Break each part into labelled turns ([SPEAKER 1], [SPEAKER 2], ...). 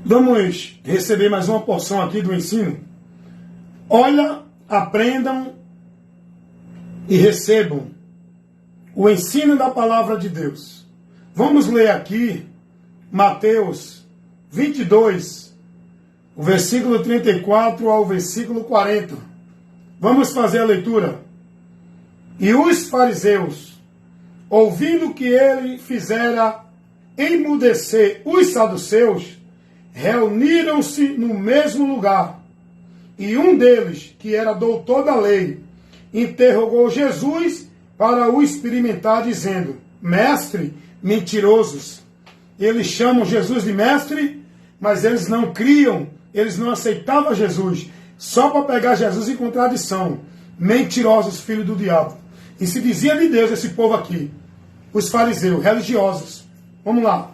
[SPEAKER 1] Vamos receber mais uma porção aqui do ensino. Olha, aprendam e recebam o ensino da palavra de Deus. Vamos ler aqui Mateus 22, o versículo 34 ao versículo 40. Vamos fazer a leitura. E os fariseus, ouvindo que ele fizera emudecer os saduceus, reuniram-se no mesmo lugar. E um deles, que era doutor da lei, interrogou Jesus para o experimentar, dizendo: Mestre, mentirosos. Eles chamam Jesus de mestre, mas eles não criam, eles não aceitavam Jesus, só para pegar Jesus em contradição. Mentirosos, filho do diabo. E se dizia de Deus esse povo aqui, os fariseus, religiosos. Vamos lá.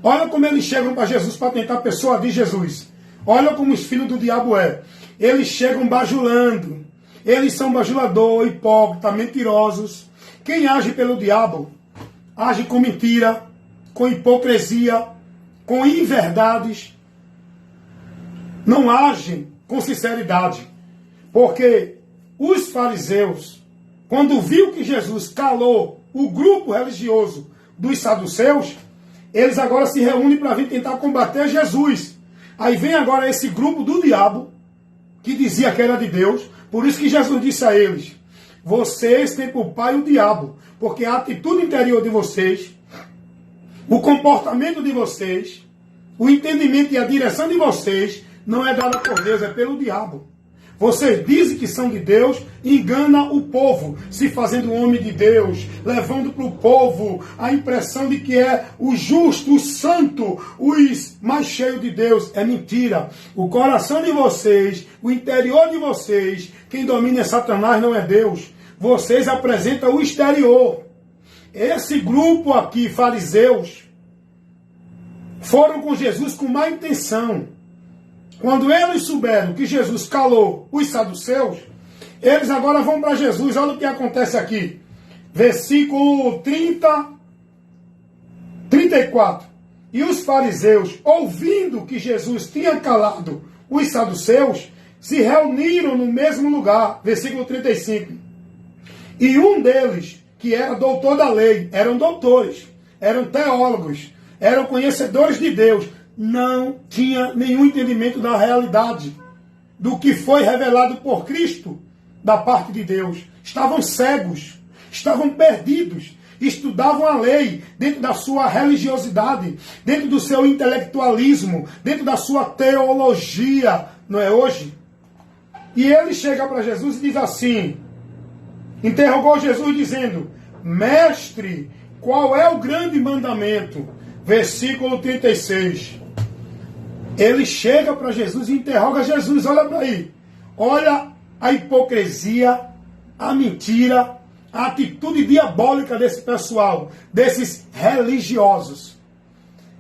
[SPEAKER 1] Olha como eles chegam para Jesus para tentar persuadir Jesus. Olha como os filhos do diabo é. Eles chegam bajulando. Eles são bajuladores, hipócritas, mentirosos. Quem age pelo diabo, age com mentira, com hipocrisia, com inverdades. Não agem com sinceridade. Porque os fariseus, quando viu que Jesus calou o grupo religioso dos saduceus, eles agora se reúnem para vir tentar combater Jesus. Aí vem agora esse grupo do diabo, que dizia que era de Deus. Por isso que Jesus disse a eles: vocês têm por pai o diabo, porque a atitude interior de vocês, o comportamento de vocês, o entendimento e a direção de vocês não é dada por Deus, é pelo diabo. Vocês dizem que são de Deus, enganam o povo, se fazendo homem de Deus, levando para o povo a impressão de que é o justo, o santo, os mais cheios de Deus. É mentira. O coração de vocês, o interior de vocês, quem domina é Satanás, não é Deus. Vocês apresentam o exterior. Esse grupo aqui, fariseus, foram com Jesus com má intenção. Quando eles souberam que Jesus calou os saduceus, eles agora vão para Jesus. Olha o que acontece aqui. Versículo 34. E os fariseus, ouvindo que Jesus tinha calado os saduceus, se reuniram no mesmo lugar. Versículo 35. E um deles, que era doutor da lei, eram doutores, eram teólogos, eram conhecedores de Deus, não tinha nenhum entendimento da realidade, do que foi revelado por Cristo, da parte de Deus. Estavam cegos, estavam perdidos, estudavam a lei dentro da sua religiosidade, dentro do seu intelectualismo, dentro da sua teologia, não é hoje? E ele chega para Jesus e diz assim, interrogou Jesus dizendo: Mestre, qual é o grande mandamento? Versículo 36. Ele chega para Jesus e interroga Jesus. Olha para aí. Olha a hipocrisia, a mentira, a atitude diabólica desse pessoal, desses religiosos.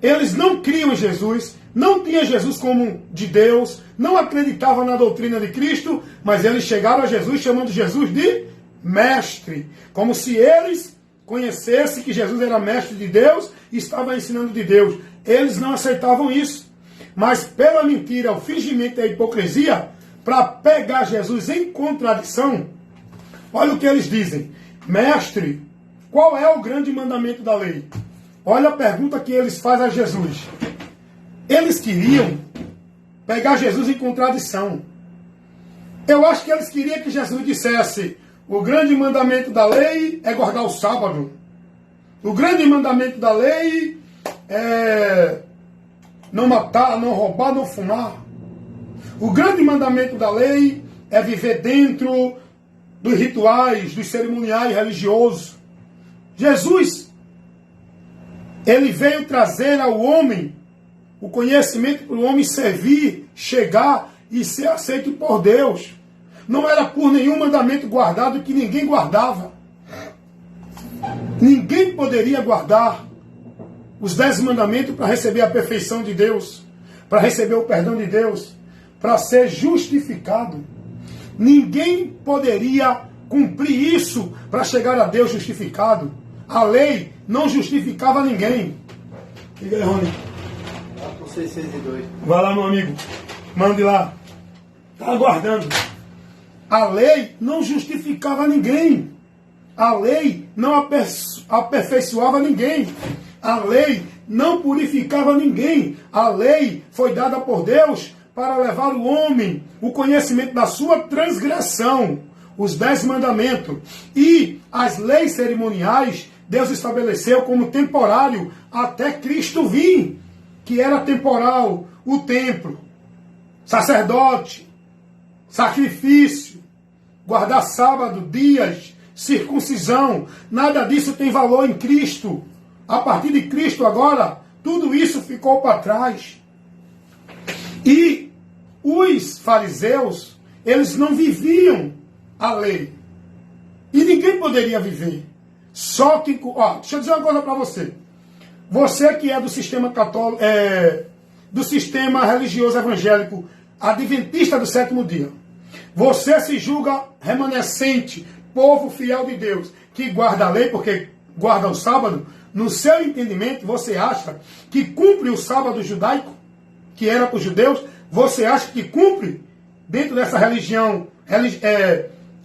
[SPEAKER 1] Eles não criam em Jesus, não tinham Jesus como de Deus, não acreditavam na doutrina de Cristo, mas eles chegaram a Jesus chamando Jesus de mestre, como se eles conhecessem que Jesus era mestre de Deus e estava ensinando de Deus. Eles não aceitavam isso. Mas pela mentira, o fingimento e a hipocrisia, para pegar Jesus em contradição, olha o que eles dizem. Mestre, qual é o grande mandamento da lei? Olha a pergunta que eles fazem a Jesus. Eles queriam pegar Jesus em contradição. Eu acho que eles queriam que Jesus dissesse: o grande mandamento da lei é guardar o sábado. O grande mandamento da lei é não matar, não roubar, não fumar. O grande mandamento da lei é viver dentro dos rituais, dos cerimoniais religiosos. Jesus, ele veio trazer ao homem o conhecimento para o homem servir, chegar e ser aceito por Deus. Não era por nenhum mandamento guardado que ninguém guardava. Ninguém poderia guardar os 10 mandamentos para receber a perfeição de Deus, para receber o perdão de Deus, para ser justificado. Ninguém poderia cumprir isso para chegar a Deus justificado. A lei não justificava ninguém. Diga aí, Rony.
[SPEAKER 2] 602.
[SPEAKER 1] Vai lá, meu amigo. Mande lá. Está aguardando. A lei não justificava ninguém. A lei não aperfeiçoava ninguém. A lei não purificava ninguém. A lei foi dada por Deus para levar o homem o conhecimento da sua transgressão, os 10 mandamentos. E as leis cerimoniais Deus estabeleceu como temporário até Cristo vir, que era temporal, o templo, sacerdote, sacrifício, guardar sábado, dias, circuncisão. Nada disso tem valor em Cristo. A partir de Cristo agora, tudo isso ficou para trás. E os fariseus, eles não viviam a lei. E ninguém poderia viver. Só que, deixa eu dizer uma coisa para você. Você que é do sistema católico, do sistema religioso evangélico, adventista do sétimo dia. Você se julga remanescente, povo fiel de Deus, que guarda a lei porque guarda o sábado. No seu entendimento, você acha que cumpre o sábado judaico, que era para os judeus? Você acha que cumpre dentro dessa religião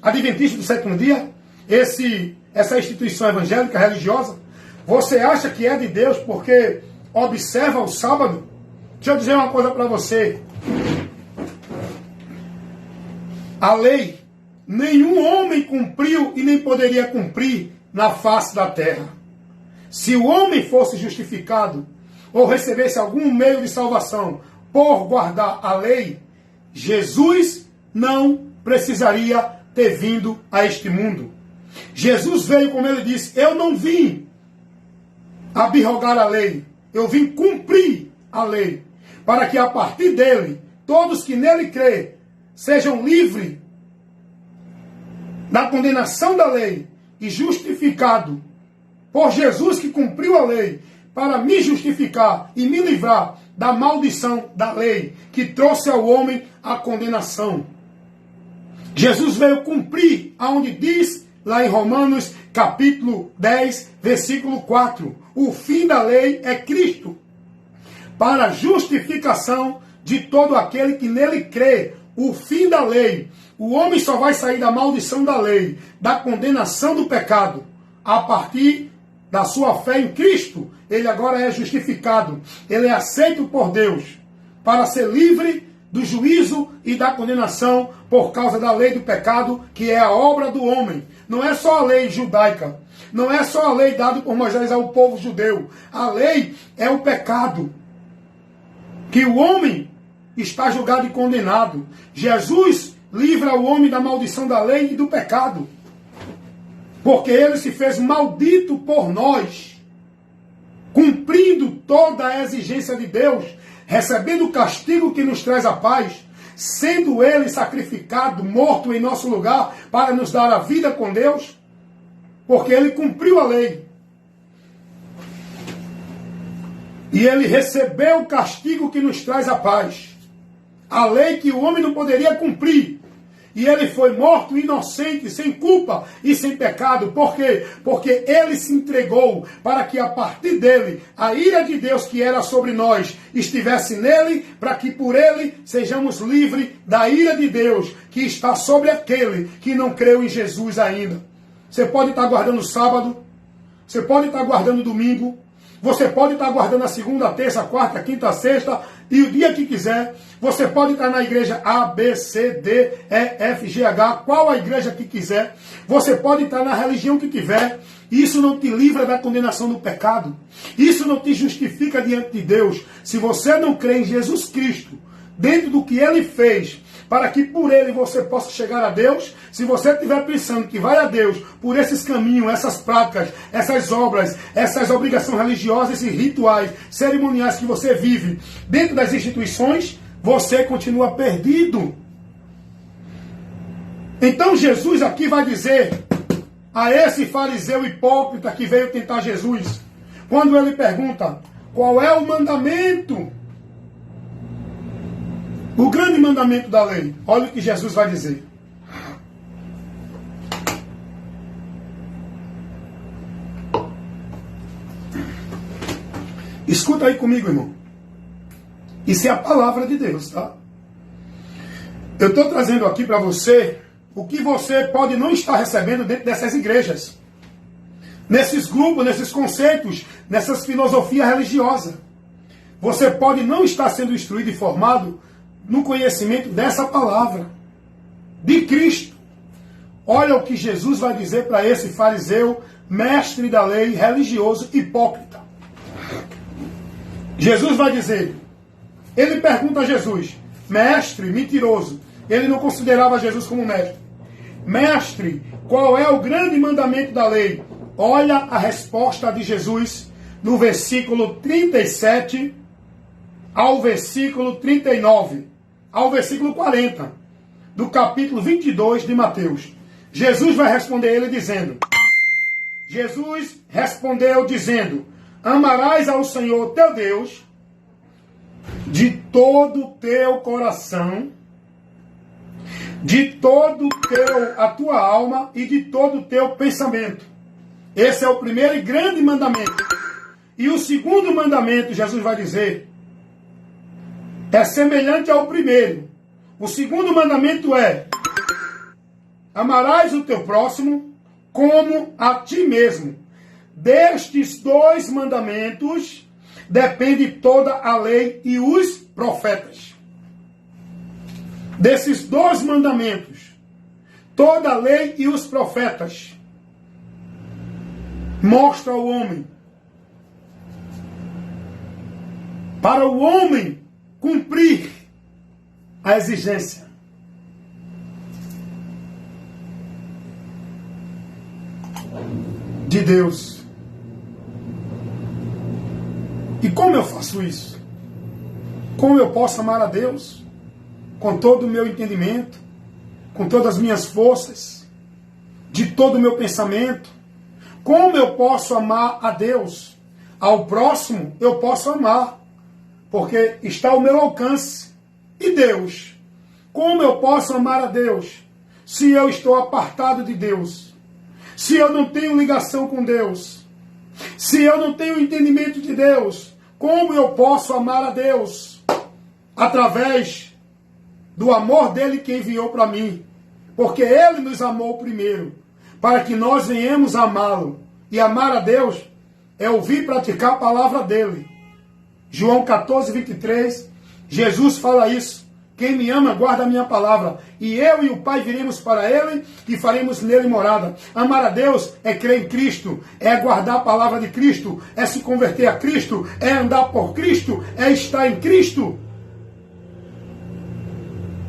[SPEAKER 1] adventista do sétimo dia? Essa instituição evangélica religiosa? Você acha que é de Deus porque observa o sábado? Deixa eu dizer uma coisa para você. A lei, nenhum homem cumpriu e nem poderia cumprir na face da terra. Se o homem fosse justificado ou recebesse algum meio de salvação por guardar a lei, Jesus não precisaria ter vindo a este mundo. Jesus veio, como ele disse, eu não vim abrogar a lei, eu vim cumprir a lei, para que a partir dele, todos que nele crê, sejam livres da condenação da lei e justificados por Jesus que cumpriu a lei, para me justificar e me livrar da maldição da lei, que trouxe ao homem a condenação. Jesus veio cumprir aonde diz, lá em Romanos, capítulo 10, versículo 4, o fim da lei é Cristo, para a justificação de todo aquele que nele crê. O fim da lei. O homem só vai sair da maldição da lei, da condenação do pecado, a partir da sua fé em Cristo. Ele agora é justificado. Ele é aceito por Deus para ser livre do juízo e da condenação por causa da lei do pecado, que é a obra do homem. Não é só a lei judaica. Não é só a lei dada por Moisés ao povo judeu. A lei é o pecado. Que o homem está julgado e condenado. Jesus livra o homem da maldição da lei e do pecado. Porque ele se fez maldito por nós, cumprindo toda a exigência de Deus, recebendo o castigo que nos traz a paz, sendo ele sacrificado, morto em nosso lugar, para nos dar a vida com Deus, porque ele cumpriu a lei. E ele recebeu o castigo que nos traz a paz. A lei que o homem não poderia cumprir. E ele foi morto inocente, sem culpa e sem pecado. Por quê? Porque ele se entregou para que a partir dele, a ira de Deus que era sobre nós estivesse nele, para que por ele sejamos livres da ira de Deus que está sobre aquele que não creu em Jesus ainda. Você pode estar guardando sábado, você pode estar guardando domingo, você pode estar guardando a segunda, terça, quarta, quinta, sexta e o dia que quiser. Você pode estar na igreja A, B, C, D, E, F, G, H, qual a igreja que quiser. Você pode estar na religião que tiver. Isso não te livra da condenação do pecado. Isso não te justifica diante de Deus. Se você não crê em Jesus Cristo, dentro do que Ele fez, para que por Ele você possa chegar a Deus, se você estiver pensando que vai a Deus por esses caminhos, essas práticas, essas obras, essas obrigações religiosas e rituais, cerimoniais que você vive dentro das instituições, você continua perdido. Então Jesus aqui vai dizer a esse fariseu hipócrita que veio tentar Jesus, quando ele pergunta, qual é o mandamento? O grande mandamento da lei. Olha o que Jesus vai dizer. Escuta aí comigo, irmão. Isso é a palavra de Deus, tá? Eu estou trazendo aqui para você o que você pode não estar recebendo dentro dessas igrejas. Nesses grupos, nesses conceitos, nessas filosofias religiosas. Você pode não estar sendo instruído e formado no conhecimento dessa palavra, de Cristo. Olha o que Jesus vai dizer para esse fariseu, mestre da lei, religioso, hipócrita. Jesus vai dizer, ele pergunta a Jesus, mestre, mentiroso. Ele não considerava Jesus como mestre. Mestre, qual é o grande mandamento da lei? Olha a resposta de Jesus no versículo 37 ao versículo 39, ao versículo 40, do capítulo 22 de Mateus. Jesus vai responder ele dizendo, Jesus respondeu dizendo, amarás ao Senhor teu Deus de todo o teu coração, de todo a tua alma e de todo o teu pensamento. Esse é o primeiro e grande mandamento. E o segundo mandamento, Jesus vai dizer, é semelhante ao primeiro. O segundo mandamento é, amarás o teu próximo como a ti mesmo. Destes dois mandamentos depende toda a lei e os profetas. Desses dois mandamentos, toda a lei e os profetas mostra ao homem. Para o homem cumprir a exigência. De Deus. E como eu faço isso? Como eu posso amar a Deus? Com todo o meu entendimento, com todas as minhas forças, de todo o meu pensamento. Como eu posso amar a Deus? Ao próximo eu posso amar, porque está ao meu alcance. E Deus? Como eu posso amar a Deus se eu estou apartado de Deus? Se eu não tenho ligação com Deus? Se eu não tenho entendimento de Deus? Como eu posso amar a Deus? Através do amor dele que enviou para mim. Porque ele nos amou primeiro, para que nós venhamos amá-lo. E amar a Deus é ouvir e praticar a palavra dele. João 14, 23, Jesus fala isso. Quem me ama, guarda a minha palavra. E eu e o Pai viremos para ele e faremos nele morada. Amar a Deus é crer em Cristo, é guardar a palavra de Cristo, é se converter a Cristo, é andar por Cristo, é estar em Cristo.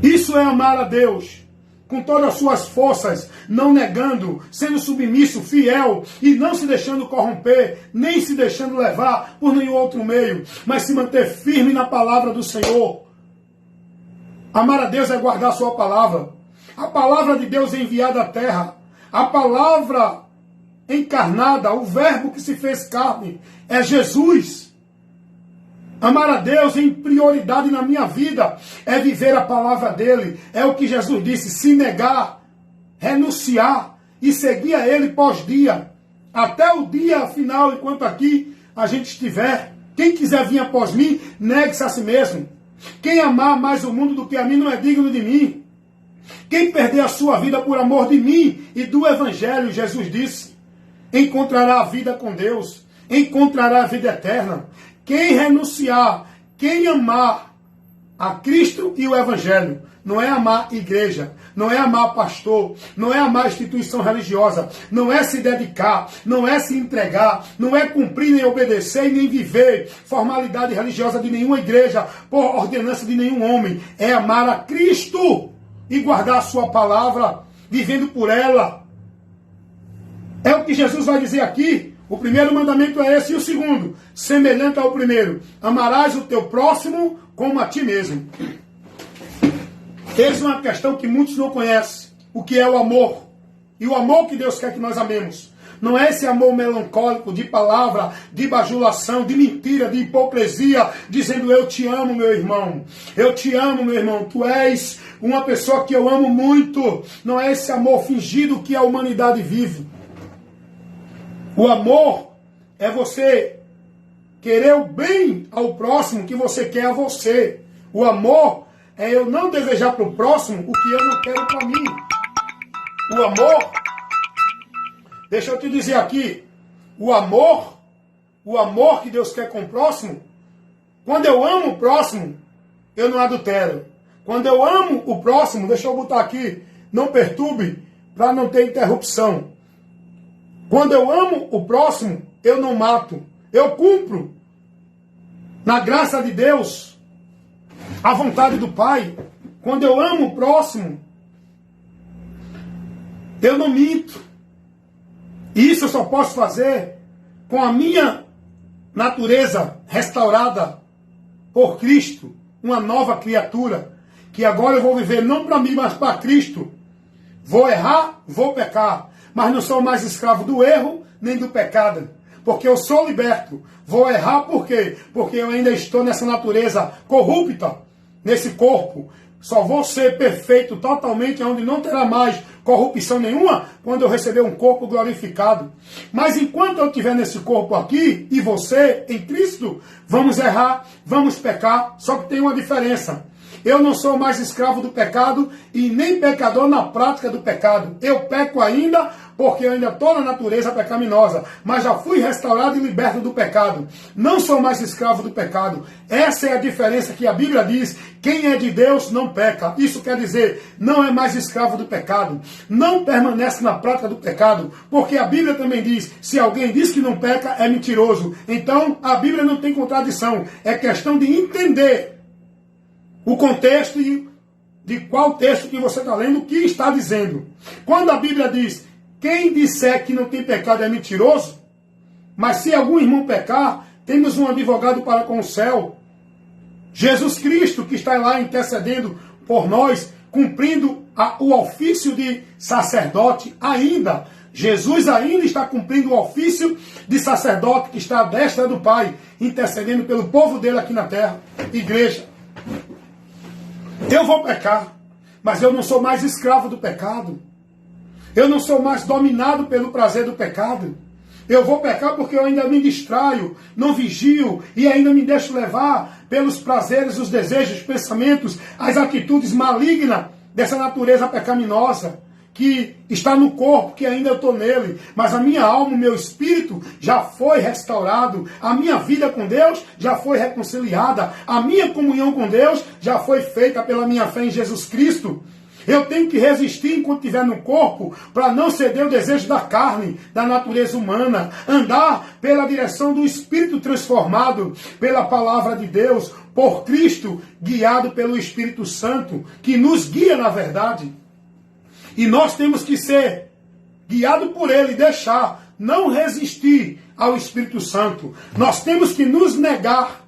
[SPEAKER 1] Isso é amar a Deus, com todas as suas forças, não negando, sendo submisso, fiel, e não se deixando corromper, nem se deixando levar por nenhum outro meio, mas se manter firme na palavra do Senhor. Amar a Deus é guardar a sua palavra. A palavra de Deus é enviada à terra. A palavra encarnada, o verbo que se fez carne, é Jesus. Amar a Deus em prioridade na minha vida é viver a palavra dele. É o que Jesus disse, se negar, renunciar e seguir a ele pós-dia. Até o dia final, enquanto aqui a gente estiver. Quem quiser vir após mim, negue-se a si mesmo. Quem amar mais o mundo do que a mim não é digno de mim. Quem perder a sua vida por amor de mim e do Evangelho, Jesus disse, encontrará a vida com Deus, encontrará a vida eterna. Quem renunciar, quem amar a Cristo e o Evangelho, não é amar igreja, não é amar pastor, não é amar instituição religiosa, não é se dedicar, não é se entregar, não é cumprir nem obedecer e nem viver formalidade religiosa de nenhuma igreja, por ordenança de nenhum homem. É amar a Cristo e guardar a sua palavra, vivendo por ela. É o que Jesus vai dizer aqui. O primeiro mandamento é esse, e o segundo, semelhante ao primeiro, amarás o teu próximo como a ti mesmo. Essa é uma questão que muitos não conhecem, o que é o amor. E o amor que Deus quer que nós amemos. Não é esse amor melancólico, de palavra, de bajulação, de mentira, de hipocrisia, dizendo eu te amo, meu irmão. Eu te amo, meu irmão. Tu és uma pessoa que eu amo muito. Não é esse amor fingido que a humanidade vive. O amor é você querer o bem ao próximo que você quer a você. O amor é eu não desejar para o próximo o que eu não quero para mim. O amor, deixa eu te dizer aqui, o amor que Deus quer com o próximo, quando eu amo o próximo, eu não adultero. Quando eu amo o próximo, deixa eu botar aqui, não perturbe, para não ter interrupção. Quando eu amo o próximo, eu não mato. Eu cumpro, na graça de Deus, a vontade do Pai. Quando eu amo o próximo, eu não minto. Isso eu só posso fazer com a minha natureza restaurada por Cristo, uma nova criatura, que agora eu vou viver não para mim, mas para Cristo. Vou errar, vou pecar, mas não sou mais escravo do erro nem do pecado, porque eu sou liberto. Vou errar por quê? Porque eu ainda estou nessa natureza corrupta, nesse corpo. Só vou ser perfeito totalmente, onde não terá mais corrupção nenhuma, quando eu receber um corpo glorificado. Mas enquanto eu estiver nesse corpo aqui, e você, em Cristo, vamos errar, vamos pecar, só que tem uma diferença. Eu não sou mais escravo do pecado e nem pecador na prática do pecado. Eu peco ainda porque eu ainda estou na natureza pecaminosa, mas já fui restaurado e liberto do pecado. Não sou mais escravo do pecado. Essa é a diferença que a Bíblia diz. Quem é de Deus não peca. Isso quer dizer, não é mais escravo do pecado. Não permanece na prática do pecado, porque a Bíblia também diz, se alguém diz que não peca, é mentiroso. Então, a Bíblia não tem contradição. É questão de entender o contexto e de qual texto que você está lendo, o que está dizendo. Quando a Bíblia diz, quem disser que não tem pecado é mentiroso, mas se algum irmão pecar, temos um advogado para com o céu, Jesus Cristo, que está lá intercedendo por nós, cumprindo o ofício de sacerdote ainda. Jesus ainda está cumprindo o ofício de sacerdote que está à destra do Pai, intercedendo pelo povo dele aqui na terra. Igreja, eu vou pecar, mas eu não sou mais escravo do pecado. Eu não sou mais dominado pelo prazer do pecado. Eu vou pecar porque eu ainda me distraio, não vigio e ainda me deixo levar pelos prazeres, os desejos, os pensamentos, as atitudes malignas dessa natureza pecaminosa que está no corpo, que ainda eu estou nele, mas a minha alma, o meu espírito já foi restaurado, a minha vida com Deus já foi reconciliada, a minha comunhão com Deus já foi feita pela minha fé em Jesus Cristo. Eu tenho que resistir enquanto estiver no corpo, para não ceder o desejo da carne, da natureza humana, andar pela direção do Espírito transformado, pela palavra de Deus, por Cristo, guiado pelo Espírito Santo, que nos guia na verdade. E nós temos que ser guiados por Ele, deixar, não resistir ao Espírito Santo. Nós temos que nos negar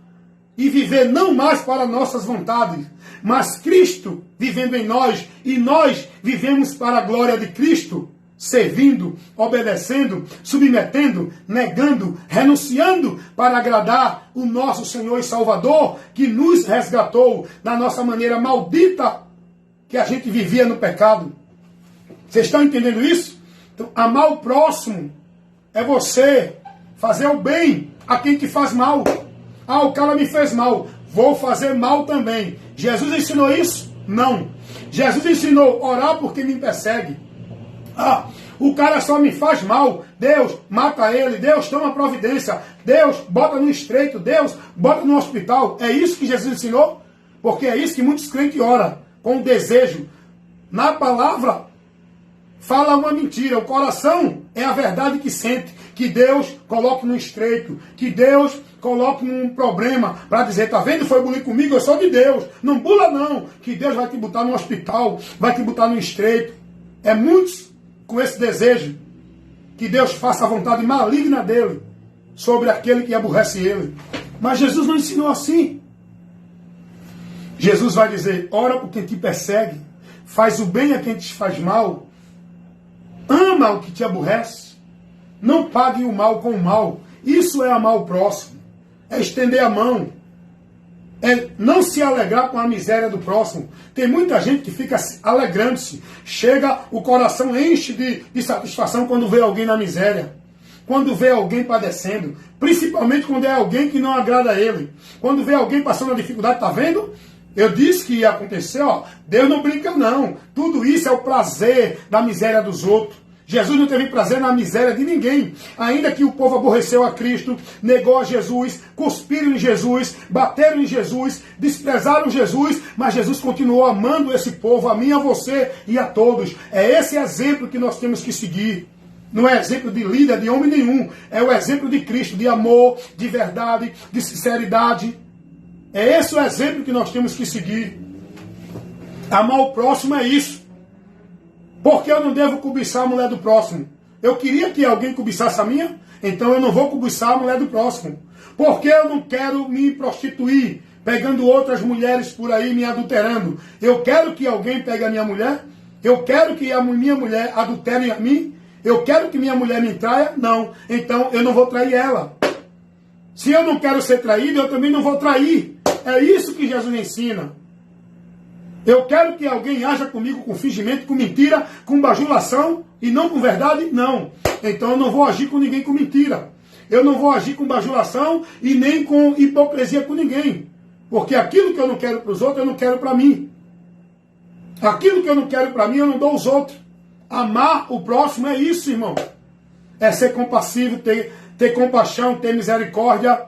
[SPEAKER 1] e viver não mais para nossas vontades, mas Cristo vivendo em nós, e nós vivemos para a glória de Cristo, servindo, obedecendo, submetendo, negando, renunciando para agradar o nosso Senhor e Salvador, que nos resgatou da nossa maneira maldita que a gente vivia no pecado. Vocês estão entendendo isso? Então, amar o próximo é você fazer o bem a quem te faz mal. Ah, o cara me fez mal, vou fazer mal também. Jesus ensinou isso? Não. Jesus ensinou orar por quem me persegue. Ah, o cara só me faz mal. Deus, mata ele. Deus, toma providência. Deus, bota no estreito. Deus, bota no hospital. É isso que Jesus ensinou? Porque é isso que muitos crentes oram, com o desejo. Na palavra, fala uma mentira. O coração é a verdade que sente. Que Deus coloque no estreito. Que Deus coloque num problema para dizer, tá vendo, foi bulir comigo, eu sou de Deus. Não bula não, que Deus vai te botar no hospital, vai te botar no estreito. É muitos com esse desejo que Deus faça a vontade maligna dele sobre aquele que aborrece ele. Mas Jesus não ensinou assim. Jesus vai dizer, ora por quem te persegue, faz o bem a quem te faz mal, ama o que te aborrece, não pague o mal com o mal. Isso é amar o próximo. É estender a mão, é não se alegrar com a miséria do próximo. Tem muita gente que fica alegrando-se, chega, o coração enche de satisfação quando vê alguém na miséria. quando vê alguém padecendo, principalmente quando é alguém que não agrada a ele. Quando vê alguém passando a dificuldade, tá vendo? Eu disse que ia acontecer, ó. Deus não brinca, não. Tudo isso é o prazer da miséria dos outros. Jesus não teve prazer na miséria de ninguém. Ainda que o povo aborreceu a Cristo, negou a Jesus, cuspiram em Jesus, bateram em Jesus, desprezaram Jesus, mas Jesus continuou amando esse povo, a mim, a você e a todos. É esse exemplo que nós temos que seguir. Não é exemplo de líder, de homem nenhum. É o exemplo de Cristo, de amor, de verdade, de sinceridade. É esse o exemplo que nós temos que seguir. Amar o próximo é isso. Porque eu não devo cobiçar a mulher do próximo. Eu queria que alguém cobiçasse a minha, então eu não vou cobiçar a mulher do próximo. Porque eu não quero me prostituir, pegando outras mulheres por aí, me adulterando. Eu quero que alguém pegue a minha mulher? Eu quero que a minha mulher adultere a mim? Eu quero que minha mulher me traia? Não. Então eu não vou trair ela. Se eu não quero ser traído, eu também não vou trair. É isso que Jesus ensina. Eu quero que alguém haja comigo com fingimento, com mentira, com bajulação e não com verdade? Não. Então eu não vou agir com ninguém com mentira. Eu não vou agir com bajulação e nem com hipocrisia com ninguém. Porque aquilo que eu não quero para os outros, eu não quero para mim. Aquilo que eu não quero para mim, eu não dou aos outros. Amar o próximo é isso, irmão. É ser compassivo, ter compaixão, ter misericórdia.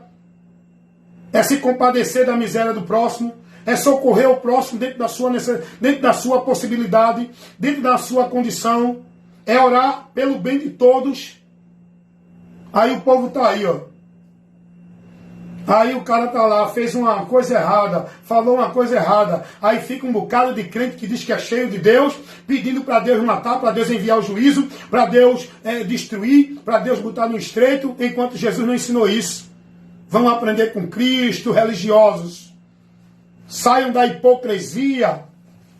[SPEAKER 1] É se compadecer da miséria do próximo. É socorrer o próximo dentro da sua necessidade, dentro da sua possibilidade, dentro da sua condição. É orar pelo bem de todos. Aí o povo está aí, ó. Aí o cara está lá, fez uma coisa errada, falou uma coisa errada. Aí fica um bocado de crente que diz que é cheio de Deus, pedindo para Deus matar, para Deus enviar o juízo, para Deus destruir, para Deus botar no estreito, enquanto Jesus não ensinou isso. Vão aprender com Cristo, religiosos. Saiam da hipocrisia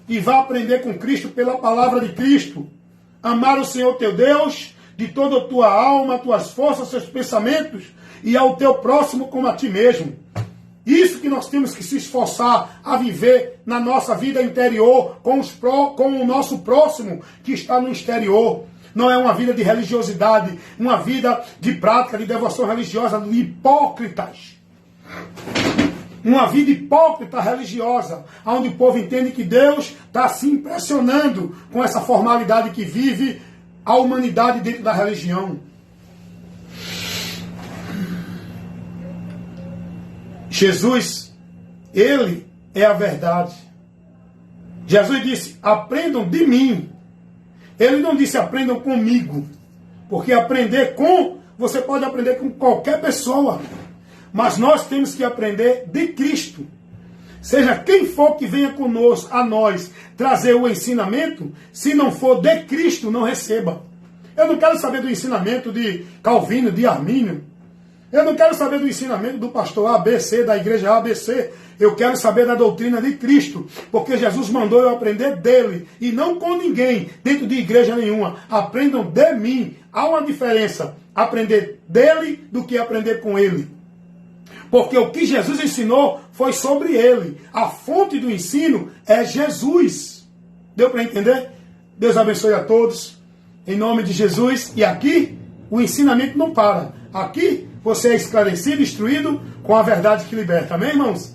[SPEAKER 1] e vá aprender com Cristo pela palavra de Cristo. Amar o Senhor teu Deus de toda a tua alma, tuas forças, seus pensamentos e ao teu próximo como a ti mesmo. Isso que nós temos que se esforçar a viver na nossa vida interior com o nosso próximo que está no exterior. Não é uma vida de religiosidade, uma vida de prática, de devoção religiosa, de hipócritas. Uma vida hipócrita religiosa, onde o povo entende que Deus está se impressionando com essa formalidade que vive a humanidade dentro da religião. Jesus, Ele é a verdade. Jesus disse, aprendam de mim. Ele não disse, aprendam comigo. Porque aprender com, você pode aprender com qualquer pessoa. Mas nós temos que aprender de Cristo. Seja quem for que venha conosco, a nós, trazer o ensinamento, se não for de Cristo, não receba. Eu não quero saber do ensinamento de Calvino, de Armínio. Eu não quero saber do ensinamento do pastor ABC, da igreja ABC. Eu quero saber da doutrina de Cristo. Porque Jesus mandou eu aprender dele. E não com ninguém, dentro de igreja nenhuma. Aprendam de mim. Há uma diferença. Aprender dele do que aprender com ele. Porque o que Jesus ensinou foi sobre ele. A fonte do ensino é Jesus. Deu para entender? Deus abençoe a todos. Em nome de Jesus. E aqui, o ensinamento não para. Aqui, você é esclarecido, instruído com a verdade que liberta. Amém, irmãos?